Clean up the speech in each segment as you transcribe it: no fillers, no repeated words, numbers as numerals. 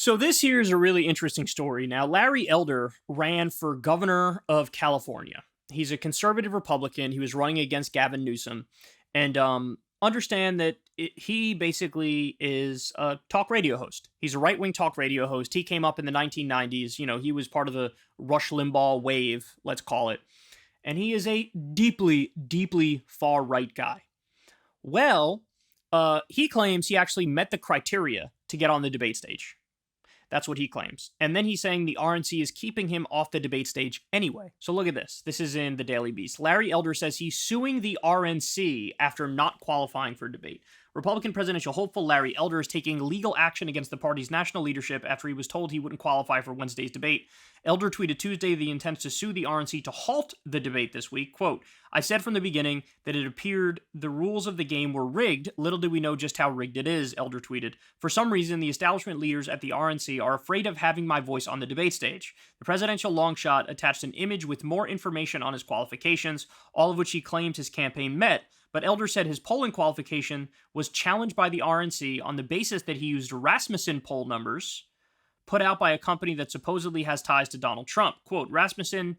So this here is a really interesting story. Now, Larry Elder ran for governor of California. He's a conservative Republican. He was running against Gavin Newsom. And understand that he basically is a talk radio host. He's a right-wing talk radio host. He came up in the 1990s. You know, he was part of the Rush Limbaugh wave, let's call it. And he is a deeply, deeply far-right guy. Well, he claims he actually met the criteria to get on the debate stage. That's what he claims. And then he's saying the RNC is keeping him off the debate stage anyway. So look at this. This is in the Daily Beast. Larry Elder says he's suing the RNC after not qualifying for debate. Republican presidential hopeful Larry Elder is taking legal action against the party's national leadership after he was told he wouldn't qualify for Wednesday's debate. Elder tweeted Tuesday the intent to sue the RNC to halt the debate this week. Quote, "I said from the beginning that it appeared the rules of the game were rigged. Little did we know just how rigged it is," Elder tweeted. "For some reason, the establishment leaders at the RNC are afraid of having my voice on the debate stage." The presidential longshot attached an image with more information on his qualifications, all of which he claimed his campaign met. But Elder said his polling qualification was challenged by the RNC on the basis that he used Rasmussen poll numbers put out by a company that supposedly has ties to Donald Trump. Quote, "Rasmussen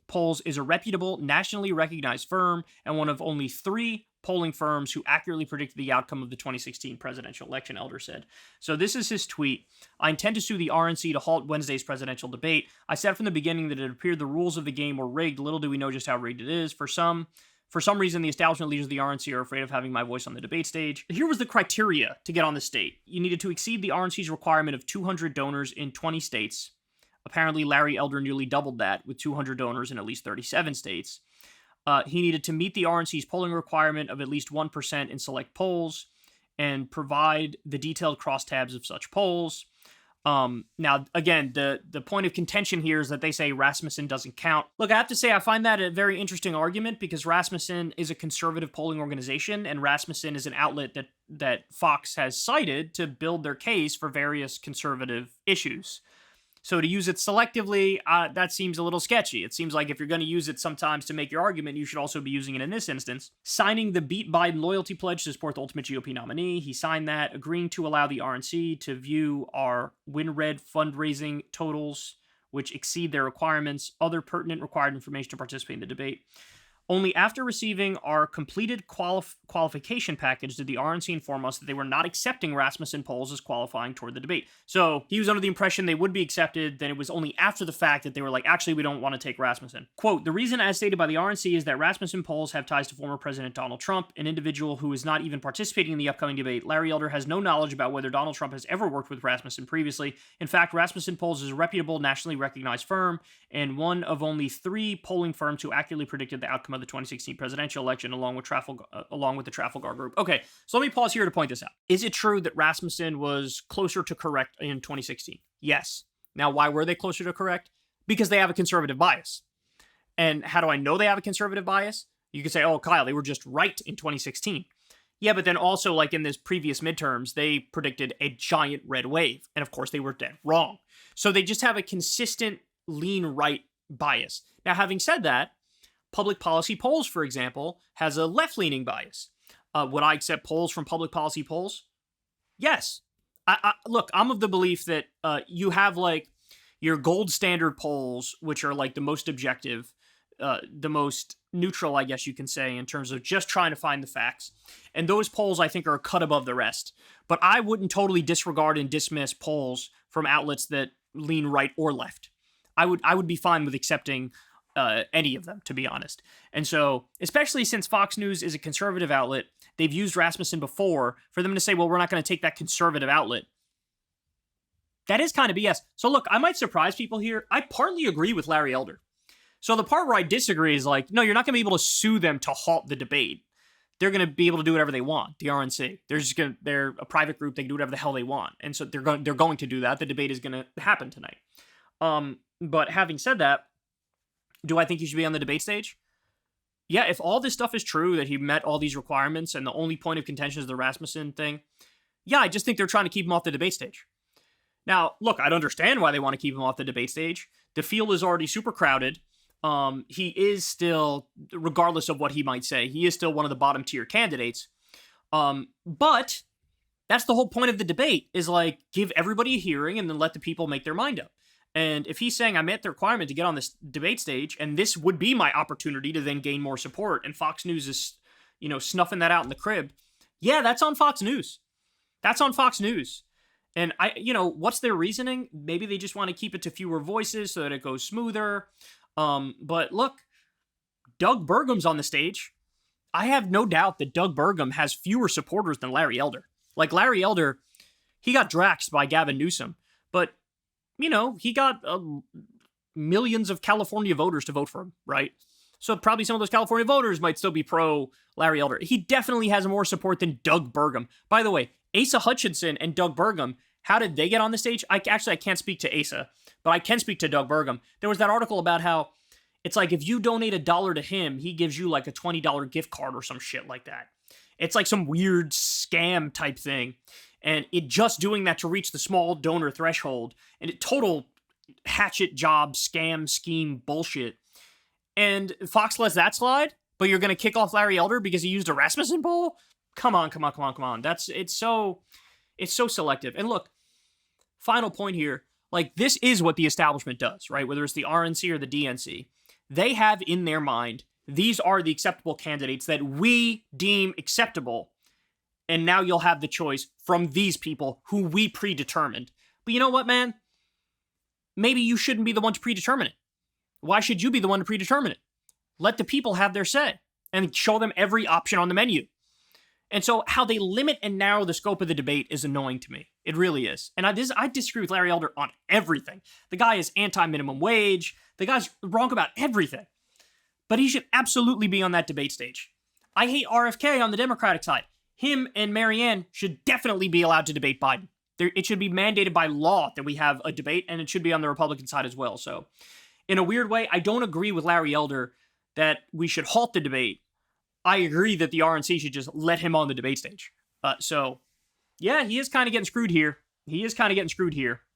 Polls is a reputable, nationally recognized firm and one of only 3 polling firms who accurately predicted the outcome of the 2016 presidential election," Elder said. So this is his tweet. "I intend to sue the RNC to halt Wednesday's presidential debate. I said from the beginning that it appeared the rules of the game were rigged. Little do we know just how rigged it is. For some reason, the establishment leaders of the RNC are afraid of having my voice on the debate stage." Here was the criteria to get on the stage. You needed to exceed the RNC's requirement of 200 donors in 20 states. Apparently, Larry Elder nearly doubled that with 200 donors in at least 37 states. He needed to meet the RNC's polling requirement of at least 1% in select polls and provide the detailed crosstabs of such polls. Now, again, the point of contention here is that they say Rasmussen doesn't count. Look, I have to say I find that a very interesting argument because Rasmussen is a conservative polling organization, and Rasmussen is an outlet that Fox has cited to build their case for various conservative issues. So to use it selectively, that seems a little sketchy. It seems like if you're going to use it sometimes to make your argument, you should also be using it in this instance. Signing the Beat Biden loyalty pledge to support the ultimate GOP nominee. He signed that, agreeing to allow the RNC to view our WinRed fundraising totals, which exceed their requirements, other pertinent required information to participate in the debate. Only after receiving our completed qualification package did the RNC inform us that they were not accepting Rasmussen polls as qualifying toward the debate. So he was under the impression they would be accepted, then it was only after the fact that they were like, actually, we don't want to take Rasmussen. Quote, "The reason as stated by the RNC is that Rasmussen polls have ties to former President Donald Trump, an individual who is not even participating in the upcoming debate. Larry Elder has no knowledge about whether Donald Trump has ever worked with Rasmussen previously. In fact, Rasmussen Polls is a reputable, nationally recognized firm and one of only 3 polling firms who accurately predicted the outcome of the 2016 presidential election along with the Trafalgar Group." Okay, so let me pause here to point this out. Is it true that Rasmussen was closer to correct in 2016? Yes. Now, why were they closer to correct? Because they have a conservative bias. And how do I know they have a conservative bias? You could say, oh, Kyle, they were just right in 2016. Yeah, but then also, like in this previous midterms, they predicted a giant red wave. And of course, they were dead wrong. So they just have a consistent lean right bias. Now, having said that, Public Policy Polls, for example, has a left-leaning bias. Would I accept polls from Public Policy Polls? Yes. Look, I'm of the belief that you have like your gold standard polls, which are like the most objective, the most neutral, I guess you can say, in terms of just trying to find the facts. And those polls, I think, are a cut above the rest. But I wouldn't totally disregard and dismiss polls from outlets that lean right or left. I would be fine with accepting any of them, to be honest. And so, especially since Fox News is a conservative outlet, they've used Rasmussen before, for them to say, well, we're not going to take that conservative outlet. That is kind of BS. So look, I might surprise people here. I partly agree with Larry Elder. So the part where I disagree is like, no, you're not going to be able to sue them to halt the debate. They're going to be able to do whatever they want, the RNC. They're a private group. They can do whatever the hell they want. And so they're going to do that. The debate is going to happen tonight. But having said that, do I think he should be on the debate stage? Yeah, if all this stuff is true, that he met all these requirements, and the only point of contention is the Rasmussen thing, yeah, I just think they're trying to keep him off the debate stage. Now, look, I'd understand why they want to keep him off the debate stage. The field is already super crowded. He is still, regardless of what he might say, he is still one of the bottom tier candidates. But That's the whole point of the debate, is like, give everybody a hearing and then let the people make their mind up. And if he's saying I met the requirement to get on this debate stage, and this would be my opportunity to then gain more support, and Fox News is, snuffing that out in the crib, yeah, that's on Fox News. That's on Fox News. And what's their reasoning? Maybe they just want to keep it to fewer voices so that it goes smoother. But look, Doug Burgum's on the stage. I have no doubt that Doug Burgum has fewer supporters than Larry Elder. Like, Larry Elder, he got draxed by Gavin Newsom, but, he got millions of California voters to vote for him, right? So probably some of those California voters might still be pro Larry Elder. He definitely has more support than Doug Burgum. By the way, Asa Hutchinson and Doug Burgum, how did they get on the stage? I can't speak to Asa, but I can speak to Doug Burgum. There was that article about how it's like if you donate $1 to him, he gives you like a $20 gift card or some shit like that. It's like some weird scam type thing. And it just doing that to reach the small donor threshold, and it total hatchet job, scam, scheme bullshit. And Fox lets that slide, but you're going to kick off Larry Elder because he used a Rasmussen poll? Come on. It's so selective. And look, final point here, like, this is what the establishment does, right? Whether it's the RNC or the DNC, they have in their mind, these are the acceptable candidates that we deem acceptable. And now you'll have the choice from these people who we predetermined. But you know what, man? Maybe you shouldn't be the one to predetermine it. Why should you be the one to predetermine it? Let the people have their say and show them every option on the menu. And so how they limit and narrow the scope of the debate is annoying to me. It really is. And I disagree with Larry Elder on everything. The guy is anti-minimum wage. The guy's wrong about everything. But he should absolutely be on that debate stage. I hate RFK on the Democratic side. Him and Marianne should definitely be allowed to debate Biden. It should be mandated by law that we have a debate, and it should be on the Republican side as well. So, in a weird way, I don't agree with Larry Elder that we should halt the debate. I agree that the RNC should just let him on the debate stage. So, yeah, he is kind of getting screwed here.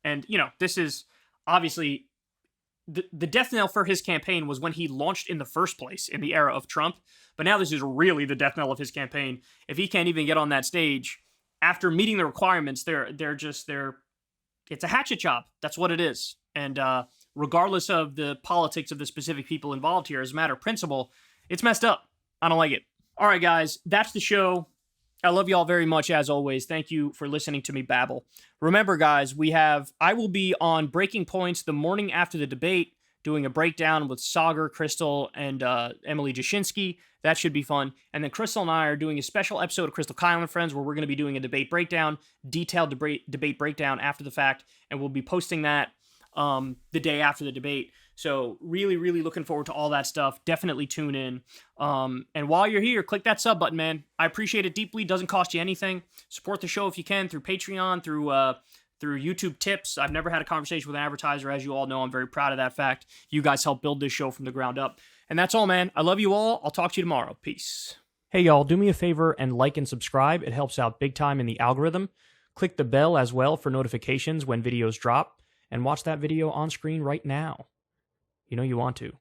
And, this is obviously the death knell for his campaign was when he launched in the first place in the era of Trump. But now this is really the death knell of his campaign. If he can't even get on that stage after meeting the requirements, it's a hatchet job. That's what it is. And regardless of the politics of the specific people involved here, as a matter of principle, it's messed up. I don't like it. All right, guys, that's the show. I love y'all very much, as always. Thank you for listening to me babble. Remember, guys, I will be on Breaking Points the morning after the debate, doing a breakdown with Sagar, Crystal, and Emily Jashinsky. That should be fun. And then Crystal and I are doing a special episode of Crystal Kyle and Friends where we're going to be doing a debate breakdown, detailed debate breakdown after the fact, and we'll be posting that the day after the debate. So really, really looking forward to all that stuff. Definitely tune in. And while you're here, click that sub button, man. I appreciate it deeply. Doesn't cost you anything. Support the show if you can through Patreon, through YouTube tips. I've never had a conversation with an advertiser. As you all know, I'm very proud of that fact. You guys helped build this show from the ground up. And that's all, man. I love you all. I'll talk to you tomorrow. Peace. Hey, y'all, do me a favor and like and subscribe. It helps out big time in the algorithm. Click the bell as well for notifications when videos drop. And watch that video on screen right now. You know you want to.